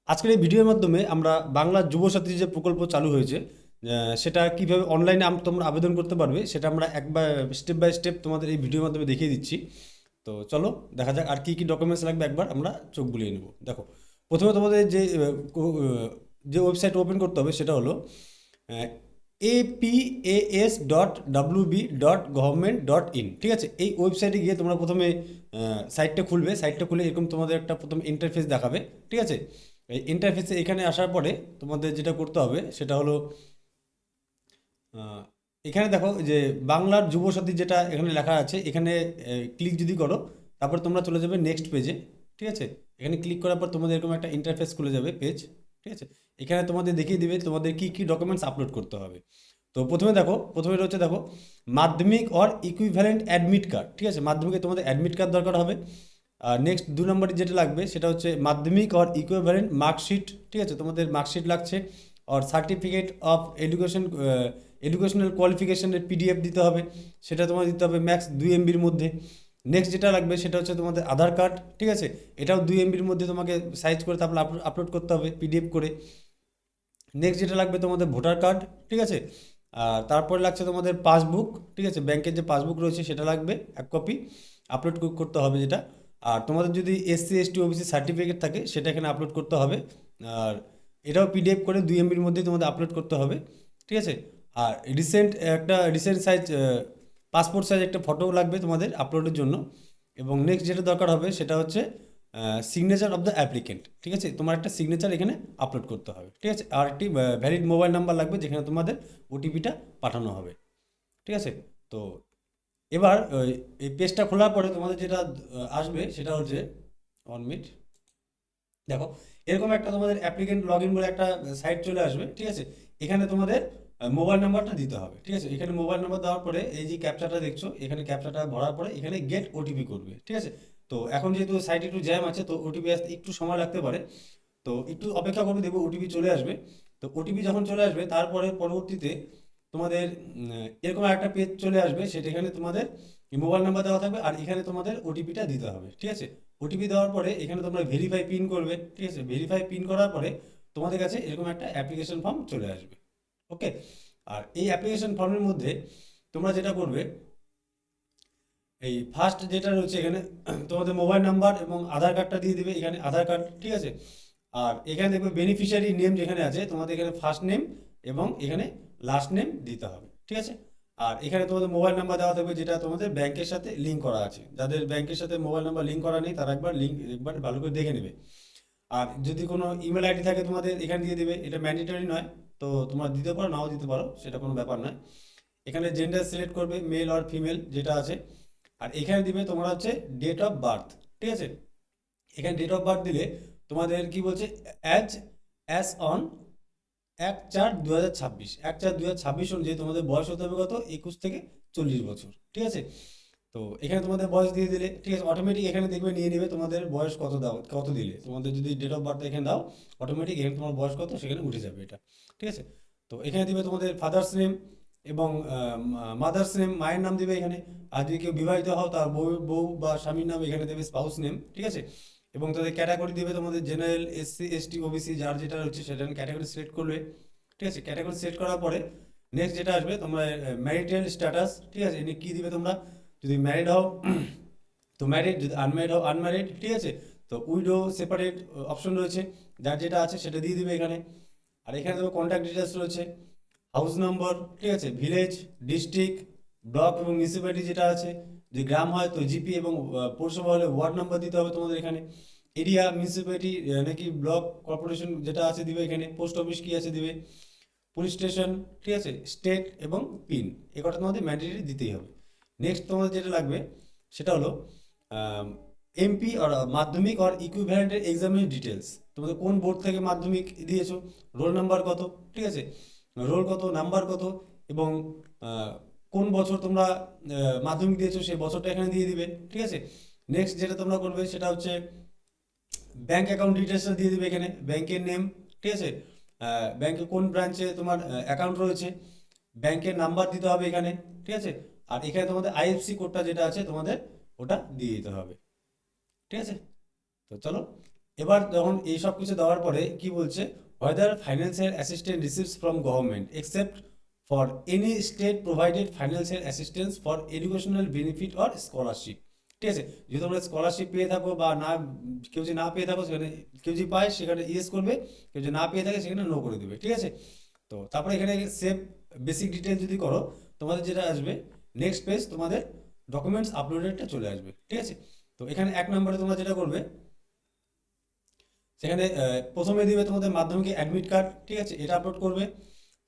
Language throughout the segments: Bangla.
আজকের এই ভিডিওর মাধ্যমে আমরা বাংলা যুবসাথী যে প্রকল্প চালু হয়েছে সেটা কিভাবে অনলাইনে তোমরা আবেদন করতে পারবে সেটা আমরা একবার স্টেপ বাই স্টেপ তোমাদের এই ভিডিওর মাধ্যমে দেখিয়ে দিচ্ছি। তো চলো দেখা যাক আর কি কি ডকুমেন্টস লাগবে, একবার আমরা চোখ বুলিয়ে নেব। দেখো, প্রথমে তোমাদের যে ওয়েবসাইট ওপেন করতে হবে সেটা হলো apas.wb.gov.in। ঠিক আছে, এই ওয়েবসাইটে গিয়ে তোমরা প্রথমে সাইটটা খুলবে। সাইটটা খুলে এরকম তোমাদের একটা প্রথম ইন্টারফেস দেখাবে। ঠিক আছে, এই ইন্টারফেসে এখানে আসার পরে তোমাদের যেটা করতে হবে সেটা হলো আহ, এখানে দেখো যে বাংলার যুবসাথী যেটা এখানে লেখা আছে, এখানে ক্লিক যদি করো তারপর তোমরা চলে যাবে নেক্সট পেজে। ঠিক আছে, এখানে ক্লিক করার পর তোমাদের এরকম একটা ইন্টারফেস খুলে যাবে পেজ। ঠিক আছে, এখানে তোমাদের দেখিয়ে দিবে তোমাদের কি কি ডকুমেন্টস আপলোড করতে হবে। তো প্রথমে রয়েছে দেখো মাধ্যমিক অর ইকুইভ্যালেন্ট অ্যাডমিট কার্ড। ঠিক আছে, মাধ্যমিকে তোমাদের অ্যাডমিট কার্ড দরকার হবে। আর নেক্সট 2 নম্বরে যেটা লাগবে সেটা হচ্ছে মাধ্যমিক অর ইকুইভ্যালেন্ট মার্কশিট। ঠিক আছে, তোমাদের মার্কশিট লাগছে। আর সার্টিফিকেট অফ এডুকেশনাল কোয়ালিফিকেশনের পিডিএফ দিতে হবে, সেটা তোমার দিতে হবে ম্যাক্স 2 MBর মধ্যে। নেক্সট যেটা লাগবে সেটা হচ্ছে তোমাদের আধার কার্ড। ঠিক আছে, এটাও 2 MBর মধ্যে তোমাকে সাইজ করে তারপর আপলোড করতে হবে পিডিএফ করে। নেক্সট যেটা লাগবে তোমাদের ভোটার কার্ড। ঠিক আছে, আর তারপরে লাগছে তোমাদের পাসবুক। ঠিক আছে, ব্যাংকের যে পাসবুক রয়েছে সেটা লাগবে 1 কপি, আপলোড করতে হবে যেটা। আর তোমাদের যদি এসসি এসটি ওবিসি সার্টিফিকেট থাকে সেটা এখানে আপলোড করতে হবে। আর এটাও পিডিএফ করে 2 MBর মধ্যে তোমাদের আপলোড করতে হবে। ঠিক আছে, আর রিসেন্ট সাইজ পাসপোর্ট সাইজ একটা ফটো লাগবে তোমাদের আপলোডের জন্য। এবং নেক্সট যেটা দরকার হবে সেটা হচ্ছে সিগনেচার অফ দ্য অ্যাপ্লিকেন্ট। ঠিক আছে, তোমার একটা সিগনেচার এখানে আপলোড করতে হবে। ঠিক আছে, আর একটি ভ্যালিড মোবাইল নাম্বার লাগবে যেখানে তোমাদের ওটিপিটা পাঠানো হবে। ঠিক আছে, তো এবার এই পেজটা খোলার পরে তোমাদের যেটা আসবে সেটা হচ্ছে 1 মিনিট। দেখো, এরকম একটা তোমাদের অ্যাপ্লিকেন্ট লগ ইন বলে একটা সাইট চলে আসবে। ঠিক আছে, এখানে তোমাদের মোবাইল নাম্বারটা দিতে হবে। ঠিক আছে, এখানে মোবাইল নাম্বার দেওয়ার পরে এই যে ক্যাপচাটা দেখছো, এখানে ক্যাপচাটা ভরার পরে এখানে গেট ওটিপি করবে। ঠিক আছে, তো এখন যেহেতু সাইট একটু জ্যাম আছে তো ওটিপি আসতে একটু সময় লাগতে পারে। তো একটু অপেক্ষা করবে, দেখবো ওটিপি চলে আসবে। তো ওটিপি যখন চলে আসবে তারপরে পরবর্তীতে তোমাদের এরকম একটা পেজ চলে আসবে, সেটা এখানে তোমাদের মোবাইল নাম্বার দেওয়া থাকবে আর এখানে তোমাদের ওটিপিটা দিতে হবে। ঠিক আছে, ওটিপি দেওয়ার পরে এখানে তোমরা ভেরিফাই পিন করবে। ঠিক আছে, ভেরিফাই পিন করার পরে তোমাদের কাছে এরকম একটা অ্যাপ্লিকেশন ফর্ম চলে আসবে। ওকে, আর এই অ্যাপ্লিকেশন ফর্মের মধ্যে তোমরা যেটা করবে, এই ফার্স্ট যেটা রয়েছে এখানে তোমাদের মোবাইল নাম্বার এবং আধার কার্ডটা দিয়ে দিবে এখানে, আধার কার্ড। ঠিক আছে, আর এখানে দেখবে বেনিফিশিয়ারি নেম যেখানে আছে তোমাদের এখানে ফার্স্ট নেম এবং এখানে লাস্ট নেম দিতে হবে। ঠিক আছে, আর এখানে তোমাদের মোবাইল নাম্বার দেওয়া থাকবে যেটা তোমাদের ব্যাংকের সাথে লিঙ্ক করা আছে। যাদের ব্যাংকের সাথে মোবাইল নাম্বার লিঙ্ক করা নেই তারা একবার ভালো করে দেখে নেবে। আর যদি কোনো ইমেল আইডি থাকে তোমাদের এখানে দিয়ে দিবে, এটা ম্যান্ডেটরি নয়। তো তোমরা দিতে পারো নাও দিতে পারো, সেটা কোনো ব্যাপার নয়। এখানে জেন্ডার সিলেক্ট করবে মেল আর ফিমেল যেটা আছে। আর এখানে দিবে তোমরা হচ্ছে ডেট অফ বার্থ। ঠিক আছে, এখানে ডেট অফ বার্থ দিলে তোমাদের কি বলছে, অ্যাজ অ্যাজ অন 1/4/2026, 1/4/2026 অনুযায়ী তোমাদের বয়স হতে হবে কত, 21 থেকে 40 বছর। ঠিক আছে, তো এখানে তোমাদের বয়স দিয়ে দিলে ঠিক আছে, অটোমেটিক এখানে দেখবে নিয়ে নেবে তোমাদের বয়স কত দাও, কত দিলে তোমাদের যদি ডেট অফ বার্থ এখানে দাও অটোমেটিক এখানে তোমার বয়স কত সেখানে উঠে যাবে এটা। ঠিক আছে, তো এখানে দিবে তোমাদের ফাদার্স নেম এবং মাদার্স নেম, মায়ের নাম দিবে এখানে। আর যদি কেউ বিবাহিত হও তার বউ বউ বা স্বামীর নাম এখানে দেবে, স্পাউস নেম। ঠিক আছে, এবং তাদের ক্যাটাগরি দিবে তোমাদের জেনারেল, এসসি এসটি ওবিসি যার যেটা হচ্ছে সেটা ক্যাটাগরি সিলেক্ট করবে। ঠিক আছে, ক্যাটাগরি সিলেক্ট করার পরে নেক্সট যেটা আসবে তোমরা ম্যারিটাল স্ট্যাটাস। ঠিক আছে, এনে কী দিবে তোমরা, যদি ম্যারিড হও তো ম্যারিড, যদি আনম্যারিড হও আনম্যারিড। ঠিক আছে, তো উইডো সেপারেট অপশন রয়েছে, যার যেটা আছে সেটা দিয়ে দিবে এখানে। আর এখানে দেখো কন্ট্যাক্ট ডিটেলস রয়েছে, হাউস নম্বর। ঠিক আছে, ভিলেজ, ডিস্ট্রিক্ট, ব্লক এবং মিউনিসিপ্যালিটি যেটা আছে। যদি গ্রাম হয় তো জিপি এবং পৌরসভা হলে ওয়ার্ড নাম্বার দিতে হবে তোমাদের এখানে। এরিয়া, মিউনিসিপ্যালিটি নাকি ব্লক কর্পোরেশন যেটা আছে দিবে এখানে। পোস্ট অফিস কি আছে দিবে, পুলিশ স্টেশন। ঠিক আছে, স্টেট এবং পিন, এ কটা তোমাদের ম্যান্ডেটরি দিতেই হবে। নেক্সট তোমাদের যেটা লাগবে সেটা হলো এমপি আর মাধ্যমিক আর ইকুইভ্যালেন্টের এক্সামের ডিটেলস। তোমাদের কোন বোর্ড থেকে মাধ্যমিক দিয়েছো, রোল নাম্বার কত। ঠিক আছে, রোল কত, নাম্বার কত, এবং আহ, কোন বছর তোমরা মাধ্যমিক দিয়েছো সেই বছরটা এখানে দিয়ে দিবে। ঠিক আছে, নেক্সট যেটা তোমরা করবে সেটা হচ্ছে ব্যাংক অ্যাকাউন্ট ডিটেলসটা দিয়ে দিবে এখানে, ব্যাংকের নেম। ঠিক আছে, ব্যাংকে কোন ব্রাঞ্চে তোমার অ্যাকাউন্ট রয়েছে, ব্যাংকের নাম্বার দিতে হবে এখানে। ঠিক আছে, আর এখানে তোমাদের আইএফসি কোডটা যেটা আছে তোমাদের ওটা দিয়ে দিতে হবে। ঠিক আছে, তো চলো এবার যখন এই সব কিছু দেওয়ার পরে কি বলছে, whether financial assistance receives from government except for any state provided financial assistance for educational benefit or scholarship। ঠিক আছে, যদি তোমরা স্কলারশিপ পেয়ে থাকো বা না, কেউ যদি না পেয়ে থাকো সেখানে, কেউ যদি পায় সেখানে ইয়েস করবে, কেউ যদি না পেয়ে থাকে সেখানে নো করে দেবে। ঠিক আছে, তো তারপরে এখানে সেভ বেসিক ডিটেল যদি করো, তোমাদের যেটা আসবে নেক্সট পেজ, তোমাদের ডকুমেন্টস আপলোডেডটা চলে আসবে। ঠিক আছে, তো এখানে 1 নম্বরে তোমরা যেটা করবে, সেখানে প্রথমে দিবে তোমাদের মাধ্যমিকের অ্যাডমিট কার্ড। ঠিক আছে, এটা আপলোড করবে।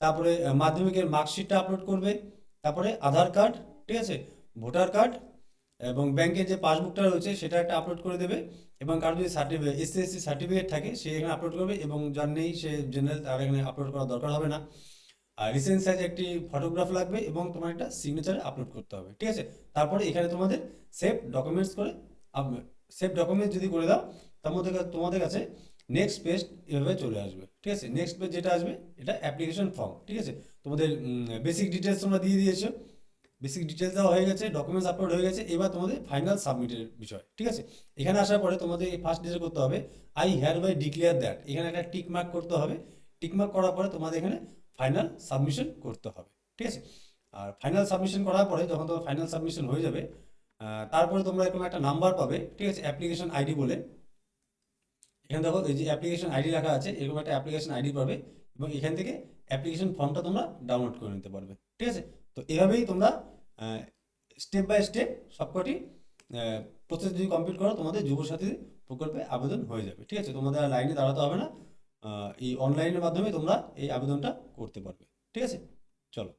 তারপরে মাধ্যমিকের মার্কশিটটা আপলোড করবে। তারপরে আধার কার্ড, ঠিক আছে, ভোটার কার্ড এবং ব্যাংকের যে পাসবুকটা রয়েছে সেটা একটা আপলোড করে দেবে। এবং কারো যদি সার্টিফিকেট, এসসি সার্টিফিকেট থাকে সে এখানে আপলোড করবে, এবং যার নেই সে জেনারেল, তার এখানে আপলোড করার দরকার হবে না। আর রিসেন্ট সাইজ একটি ফটোগ্রাফ লাগবে এবং তোমার একটা সিগনেচার আপলোড করতে হবে। ঠিক আছে, তারপরে এখানে তোমাদের সেভ ডকুমেন্টস করে, সেভ ডকুমেন্টস যদি করে দাও, তার মধ্যে তোমাদের কাছে নেক্সট পেজ এভাবে চলে আসবে। ঠিক আছে, নেক্সট পেজ যেটা আসবে এটা অ্যাপ্লিকেশন ফর্ম। ঠিক আছে, তোমাদের বেসিক ডিটেলস তোমরা দিয়ে দিয়েছো, বেসিক ডিটেলস দেওয়া হয়ে গেছে, ডকুমেন্টস আপলোড হয়ে গেছে, এবার তোমাদের ফাইনাল সাবমিটের বিষয়। ঠিক আছে, এখানে আসার পরে তোমাদের এই ফার্স্ট ডিটেল করতে হবে, I hereby declare that, এখানে একটা টিক মার্ক করতে হবে। টিক মার্ক করার পরে তোমাদের এখানে ফাইনাল সাবমিশন করতে হবে। ঠিক আছে, আর ফাইনাল সাবমিশন করার পরে যখন তোমার ফাইনাল সাবমিশন হয়ে যাবে, তারপরে তোমরা এরকম একটা নাম্বার পাবে। ঠিক আছে, অ্যাপ্লিকেশন আইডি বলে, এখানে দেখো এই যে অ্যাপ্লিকেশন আইডি লেখা আছে, এরকম একটা অ্যাপ্লিকেশন আইডি পাবে, এবং এখান থেকে অ্যাপ্লিকেশন ফর্মটা তোমরা ডাউনলোড করে নিতে পারবে। ঠিক আছে, তো এভাবেই তোমরা স্টেপ বাই স্টেপ সবকটি প্রসেস যদি কমপ্লিট করো, তোমাদের যুবসাথী প্রকল্পে আবেদন হয়ে যাবে। ঠিক আছে, তোমাদের আর লাইনে দাঁড়াতে হবে না, এই অনলাইনের মাধ্যমে তোমরা এই আবেদনটা করতে পারবে। ঠিক আছে, চলো।